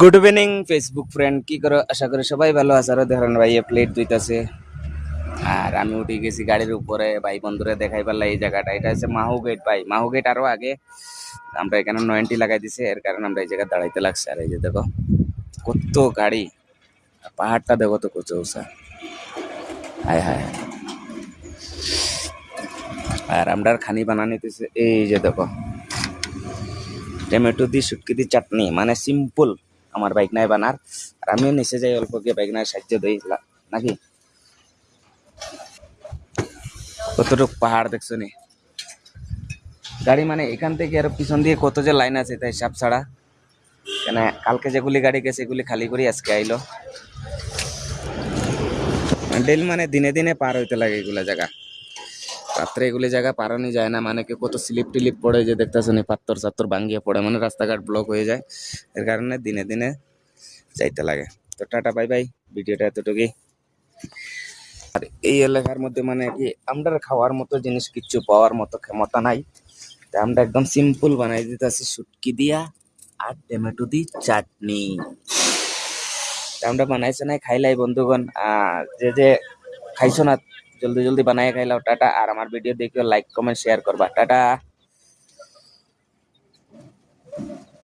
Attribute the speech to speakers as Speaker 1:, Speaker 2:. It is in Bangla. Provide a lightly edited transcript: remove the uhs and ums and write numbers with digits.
Speaker 1: গুড ইভিনিং ফেসবুক ফ্রেন্ড, কি করো? আশা করি সবাই ভালো আছে। আর দেখেন ভাই প্লেট দুইতাছে আর আমি উঠে গেছি গাড়ির উপরে। ভাই বন্ধুরে দেখাই পারলাম এই জায়গাটা, এটা হচ্ছে মাহু গেট। ভাই মাহু গেট আরো আগে, আমরা এখানে 90 লাগাই দিছে, এর কারণে আমরা এই জায়গায় দাঁড়াইতে লাগছে। আর এই যে দেখো কত গাড়ি, পাহাড়টা দেখো তো কত উঁচা। হায় হায় হায়। আর আমরা খানি বানানিতেছে, এই যে দেখো টমেটো দিয়ে শুটকি দিয়ে চাটনি, মানে সিম্পল। আমার বাইক নাই বানার, আর আমিও নিচে যাই অল্প গিয়ে বাইক নাই সাহায্য দিই নাকি। কতটুক পাহাড় দেখছো নি? গাড়ি মানে এখান থেকে আর পিছন দিয়ে কত যে লাইন আছে তাই হিসাব ছাড়া। কেন কালকে যেগুলি গাড়ি গেছে এগুলি খালি করি আজকে আইলো। ডেলি মানে দিনে দিনে পার হইতে লাগে এগুলা জায়গা। রাত্রে এগুলি জায়গা পারানো যায় না, মানে কি কত স্লিপ টিলিপ পড়ে, যে দেখতেছো নি পাত্তর চাত্তর ভাঙ্গিয়ে পড়ে, মানে রাস্তাঘাট ব্লক হয়ে যায়। এর কারণে দিনে দিনে যাইতে লাগে। তো টাটা বাই বাই, ভিডিওটা এতটুকুই। আর এই এলাকার মধ্যে মানে কি আমরা খাওয়ার মতো জিনিস কিচ্ছু পাওয়ার মতো ক্ষমতা নাই। তা আমরা একদম সিম্পল বানাই দিতেছি শুটকি দিয়া আর টমেটো দি চাটনি। তা আমরা বানাইছে নাই খাইলাই বন্ধুগণ। যে যে খাইছো না, জলদি জলদি বানাই খাইলাও। টাটা। আর আমার ভিডিও দেখিও লাইক কমেন্ট শেয়ার করবা। টাটা।